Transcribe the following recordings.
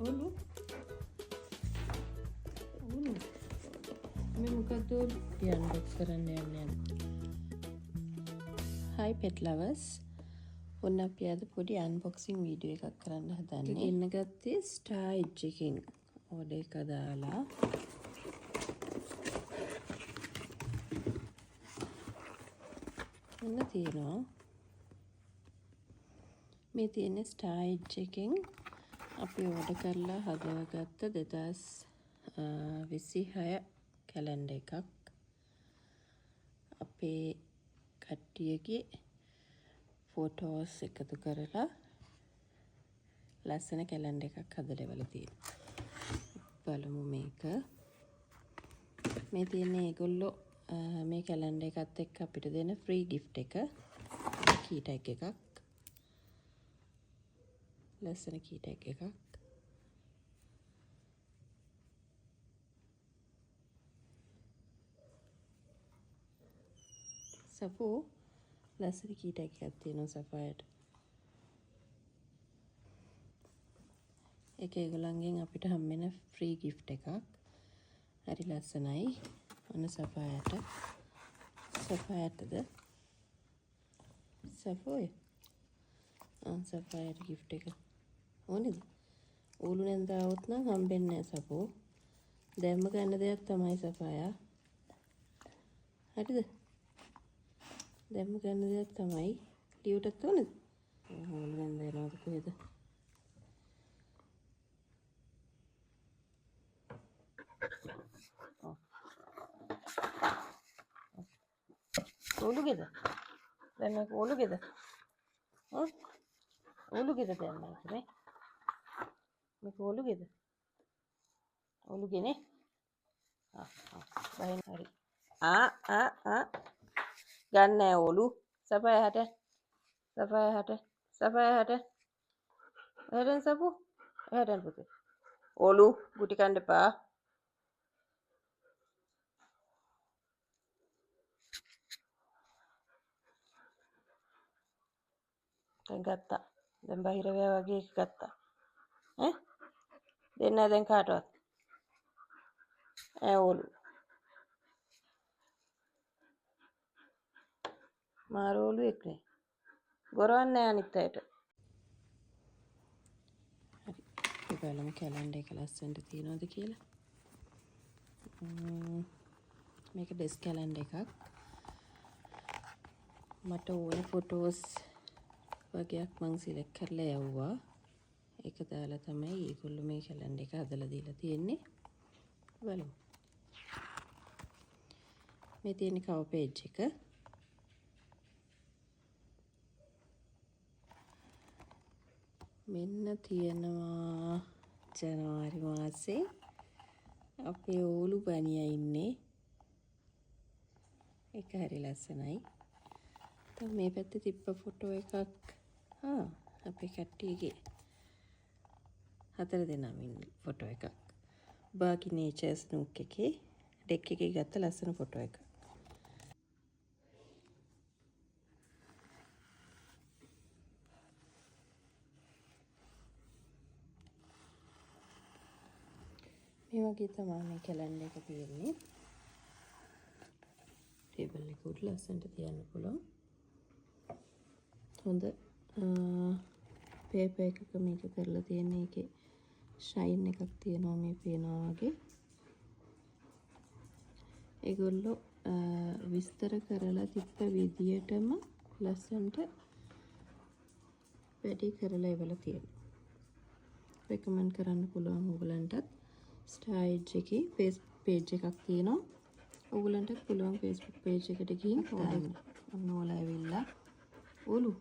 ඔලු මේ මොකද්ද අපි අන්බොක්ස් කරන්න යන්නේ. Hi pet lovers. ඔන්න අපි අද පොඩි අන්බොක්සිං වීඩියෝ එකක් කරන්න හදන්නේ. ඉන්න ගත්තේ ස්ටාර් එජ් එකකින් ඕඩර් එක දාලා. ඔන්න තියෙනවා. මේ තියෙන්නේ ස්ටාර් එජ් එකකින් අපි ඕඩර් කරලා හදවගත්ත 2026 කැලෙන්ඩර් එකක්. අපේ කට්ටියගේ ෆොටෝස් එකතු කරලා ලස්සන කැලෙන්ඩර් එකක් හදලා ඉවලා තියෙනවා. බලමු මේක. මේ තියෙන්නේ ඒගොල්ලෝ මේ කැලෙන්ඩර් එකත් එක්ක අපිට දෙන ෆ්‍රී ගිෆ්ට් එක. කී ටැග් එකක්. ලස්සන කී ටැග් එකක්. සපෝ ලස්සන කී ටැග් එකක් තියෙනවා සෆායට. ඒක ඒගොල්ලන්ගෙන් අපිට හම්බෙන ෆ්‍රී ගිෆ්ට් එකක්. හරි ලස්සනයි. ඔන්න සෆායට. සෆායටද? සෆෝය. සෆායට ගිෆ්ට් එක. ඕනේද? ඌළු නැන්දාවොත් නම් හම්බෙන්නේ නැහැ සපෝ. දැම්ම ගන්න දෙයක් තමයි සෆායා. හරිද? දැම්ම ගන්න දෙයක් තමයි. ලියුටත් ඕනේද? ඌළු නැන්දා එනවද කොහෙද? ඔලුගේද? දැන් මේක ඔලුගේද? ඔලුගේද දැන් මේක නේ? මේක ඔලුගේද? ඔලුගේනේ? බහින් හරි. ගන්න නෑ ඔලු. සපයහට. එහෙටන් සපු. එහෙටන් පුතේ. ඔලු ගුටි කන්න එපා. දැන් ගත්තා. දැන් බහිරවයා වගේ එක ගත්තා. ඈ? දෙන්න දැන් කාටවත්. ඔලු. මාර ඔලුවෙක් නේ. ගොරවන්නේ නෑ අනිත් අයට. හරි. අපි බලමු කැලෙන්ඩර් එක ලස්සනට තියනවද කියලා. මේක ඩෙස්ක් කැලෙන්ඩර් එකක්. මට ඕන ෆොටෝස් වගේක් මං සිලෙක්ට් කරලා යවුවා. ඒක දාලා තමයි ඒගොල්ලෝ මේ කැලෙන්ඩර් එක හදලා දීලා තියෙන්නේ. බලමු. මේ තියෙන කවර් පේජ් එක. මෙන්න තියෙනවා ජනවාරි මාසේ අපේ ඕලු බණියා ඉන්නේ. ඒක හරි ලස්සනයි. දැන් මේ පැත්තේ තිබ්බ ෆොටෝ එකක් අපේ කට්ටියගේ 4 දෙනාම ඉන්න ෆොටෝ එකක්. බාගි නේචර්ස් නූක් එකේ ඩෙක් එකේ ගත්ත ලස්සන ෆොටෝ එකක්. මේ වගේ තමයි මේ කැලෙන්ඩර් එක තියෙන්නේ. ටේබල් එක උඩ ලස්සනට තියන්න පුළුවන්. හොඳ පේපර් එකක මේක කරලා තියෙන එකේ ෂයින් එකක් තියෙනවා මේ පේනවා වගේ. ඒගොල්ලෝ විස්තර කරලා තිබ්බ විදියටම ලස්සනට වැඩි කරලා ඉවලා තියෙනවා. රෙකමන්ඩ් කරන්න පුළුවන් ඕගලන්ටත්. ස්ටාර් එජ් එකේ Facebook page එකක් තියෙනවා. ඕගලන්ටත් පුළුවන් Facebook page එකට ගිහින් දාන්න. ඔන්න ඔයාලා ඇවිල්ලා. ඔලු.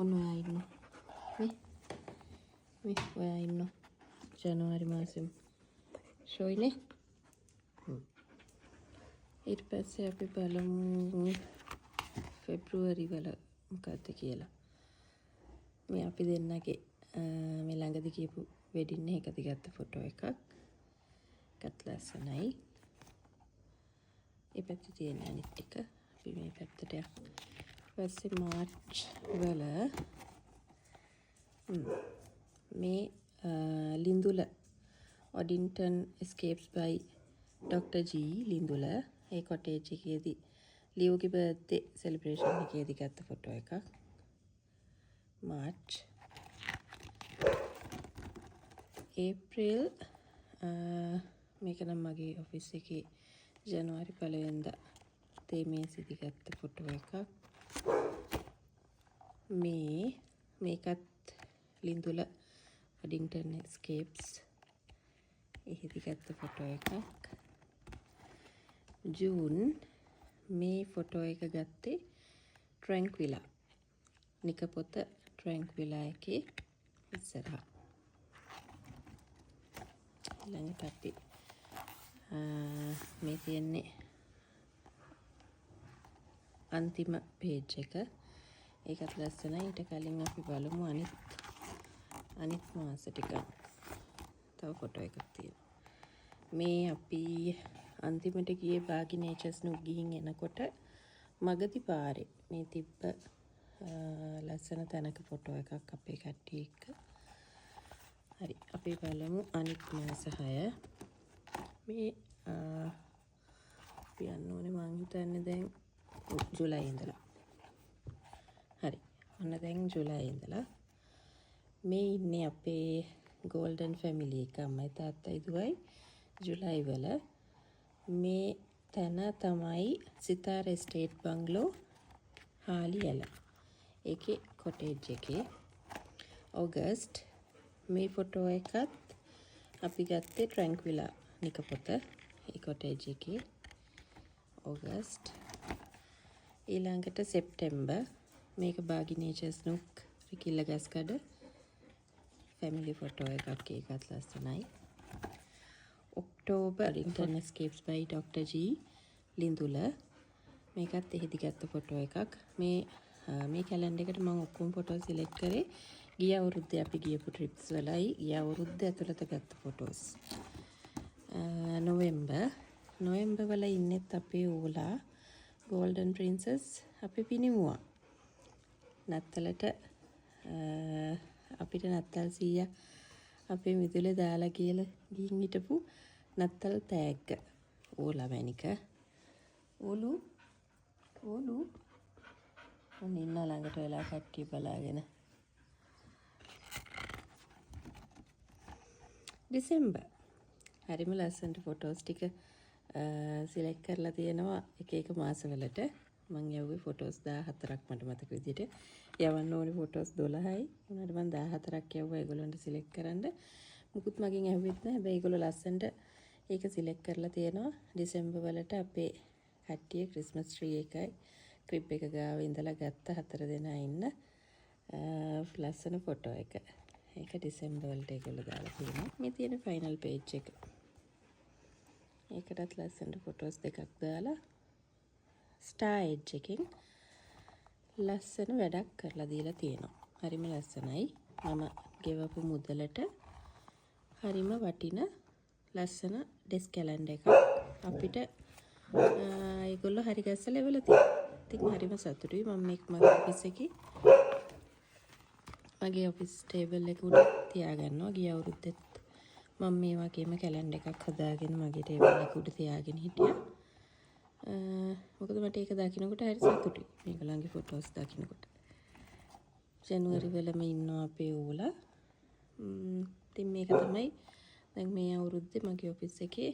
ඔන්න ඔයා ඉන්නවා. මේ ඔයා ඉන්නවා. ජනවාරි මාසෙම ෂෝයිනේ. ඊට පස්සේ අපි බලමු පෙබ්‍රුවරි වල මොකක්ද කියලා. මේ අපි දෙන්නගේ මේ ළඟදී කියපු වෙඩින් එකකදී ගත්ත ෆොටෝ එකක්. ඒකත් ලස්සනයි. ඒ පැත්තේ තියෙන අනිත් එක අපි මේ පැත්තට යමු. ඊපස්සේ මාර්ච් වල මේ ලිඳුල Oddington Escapes by Dr. G ලිඳුල ඒ කොටේජ් එකේදී ලියෝගේ බර්ත්ඩේ සෙලිබ්‍රේෂන් එකේදී ගත්ත ෆොටෝ එකක්. මාර්ච් ඒප්‍රිල් මේක නම් මගේ ඔෆිස් එකේ ජනවාරි 1 වෙනිදා තේමේසිදී ගත්ත ෆොටෝ එකක්. මේකත් ලිඳුල Oddington Escapes එහිදී ගත්ත ෆොටෝ එකක්. ජූන් මේ ෆොටෝ එක ගත්තේ ට්‍රැන්ක්විලා නිකපොත ට්‍රැන්ක්විලා එකේ ඉස්සරහා. ඊළඟට අපි මේ තියෙන්නේ අන්තිම පේජ් එක. ඒකත් ලස්සනයි. ඊට කලින් අපි බලමු අනිත් මාස ටික. තව ෆොටෝ එකක් තියෙනවා. මේ අපි අන්තිමට ගියේ බාගි නේචර්ස් නුත් ගිහින් එනකොට මගදී පාරේ මේ තිබ්බ ලස්සන තැනක ෆොටෝ එකක් අපේ කට්ටිය එක්ක. හරි අපි බලමු අනිත් මාස 6. මේ අපි යන්න ඕනේ මං හිතන්නේ දැන් ජූලයි ඉඳලා. හරි ඔන්න දැන් ජූලයි ඉඳලා මේ ඉන්නේ අපේ ගෝල්ඩන් ෆැමිලි එක. අම්මයි තාත්තයි දුවයි ජූලයි වල. මේ තැන තමයි සිතාර එස්ටේට් බංගලෝ හාලිඇල. ඒකේ කොටේජ් එකේ. ඔගස්ට් මේ ෆොටෝ එකත් අපි ගත්තේ ට්‍රැන්ක්විලා නිකපොත ඒ කොටේජ් එකේ. ඔගස්ට් ඊළඟට සෙප්ටෙම්බර් මේක බාගි නේචර්ස් නුක් රිකිල්ල ගස්කඩ ෆැමිලි ෆොටෝ එකක්. ඒකත් ලස්සනයි. October Oddington Escapes by Dr. G ලිඳුල මේකත් එහිදී ගත්ත ෆොටෝ එකක්. මේ කැලෙන්ඩර් එකට මම ඔක්කොම ෆොටෝ සිලෙක්ට් කරේ ගිය අවුරුද්දේ අපි ගියපු ට්‍රිප්ස් වලයි ගිය අවුරුද්ද ඇතුළත ගත්ත ෆොටෝස්. නොවැම්බර් වල ඉන්නෙත් අපේ ඕලා ගෝල්ඩන් ප්‍රින්සස් අපි පිනිමුවා. නත්තලට අපිට නත්තල් සීයා අපේ මිදුලේ දාලා කියලා ගිහින් හිටපු නත්තල් තෑග්ග ඕලා මැනික. ඕලු ඔන්න ඉන්න ළඟට වෙලා කට්ටිය බලාගෙන. ඩිසෙම්බර් හරිම ලස්සනට ෆොටෝස් ටික සිලෙක්ට් කරලා තියෙනවා එක මාසවලට. මම යවුවේ ෆොටෝස් 14ක් මට මතක විදිහට. යවන්න ඕනේ ෆොටෝස් 12යි. උනාට මම 14ක් යවුවා ඒගොල්ලන්ට සිලෙක්ට් කරන්න. මුකුත් මගෙන් ඇහුවෙත් නැහැ. හැබැයි ඒගොල්ලෝ ලස්සනට ඒක සිලෙක්ට් කරලා තියෙනවා. ඩිසෙම්බර් වලට අපේ කට්ටිය ක්‍රිස්මස් ට්‍රී එකයි ක්‍රිබ් එක ගාව ඉඳලා ගත්ත 4 දෙනා ඉන්න ලස්සන ෆොටෝ එක. ඒක ඩිසෙම්බර් වලට ඒගොල්ලෝ දාලා තියෙනවා. මේ තියෙන ෆයිනල් පේජ් එක. ඒකටත් ලස්සනට ෆොටෝස් දෙකක් දාලා ස්ටාර් එජ් එකෙන් ලස්සන වැඩක් කරලා දීලා තියෙනවා. හරිම ලස්සනයි. මම ගෙවපු මුදලට හරිම වටින ලස්සන ඩෙස්ක් කැලෙන්ඩර් එකක් අපිට ඒගොල්ලෝ හරි ගැස්සලා එවලා තියෙනවා. ඉතින් හරිම සතුටුයි. මම මේක මගේ ඔෆිස් එකේ මගේ ඔෆිස් ටේබල් එක උඩ තියාගන්නවා. ගිය අවුරුද්දෙත් මම මේ වගේම කැලෙන්ඩර් එකක් හදාගෙන මගේ ටේබල් එක උඩ තියාගෙන හිටියා. මොකද මට ඒක දකින්නකොට හරි සතුටුයි. මේගොල්ලන්ගේ ෆොටෝස් දකින්නකොට. ජනවාරි වලම ඉන්නවා අපේ ඕලා. ඉතින් මේක තමයි දැන් මේ අවුරුද්දේ මගේ ඔෆිස් එකේ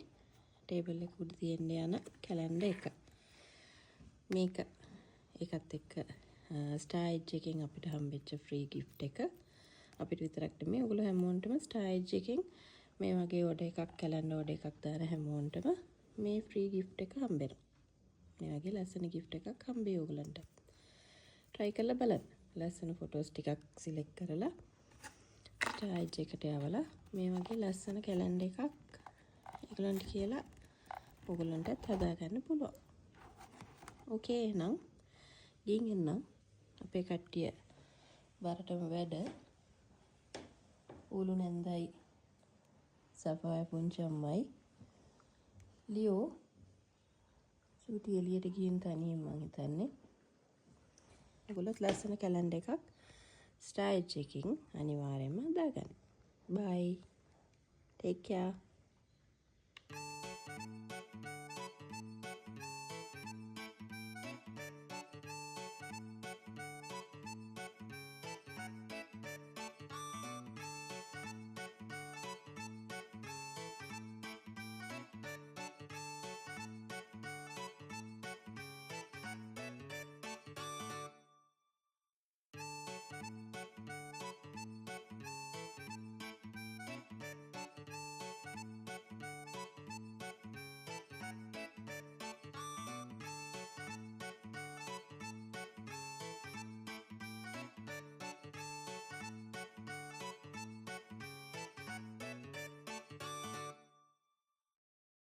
ටේබල් එක උඩ තියෙන්න යන කැලෙන්ඩර් එක. මේක ඒකත් එක්ක ස්ටාර් එජ් එකෙන් අපිට හම්බෙච්ච ෆ්‍රී ගිෆ්ට් එක. අපිට විතරක් නෙමෙයි ඔයගොල්ලෝ හැමෝන්ටම ස්ටාර් එජ් එකෙන් මේ වගේ ඕඩර් එකක් කැලෙන්ඩර් ඕඩර් එකක් දාන හැමෝන්ටම මේ ෆ්‍රී ගිෆ්ට් එක හම්බෙනවා. මේ වගේ ලස්සන ගිෆ්ට් එකක් හම්බෙයි ඔයගලන්ට. try කරලා බලන්න. ලස්සන ෆොටෝස් ටිකක් සිලෙක්ට් කරලා ස්ටාර් එජ් එකට යවලා මේ වගේ ලස්සන කැලෙන්ඩර් එකක් ඒගොල්ලන්ට කියලා ඔයගලන්ටත් හදාගන්න පුළුවන්. ඕකේ එහෙනම් ගිහින් එන්නම් අපේ කට්ටිය බරටම වැඩ. ඌලු නැන්දයි සෆාය පුංචි අම්මයි ලියෝ සූටි එළියට ගිහින් තනියෙන් මං හිතන්නේ. ඒගොල්ලොත් ලස්සන කැලෙන්ඩර් එකක් ස්ටාර් එජ් එකකින් අනිවාර්යයෙන්ම දාගන්න. බයි. Take care.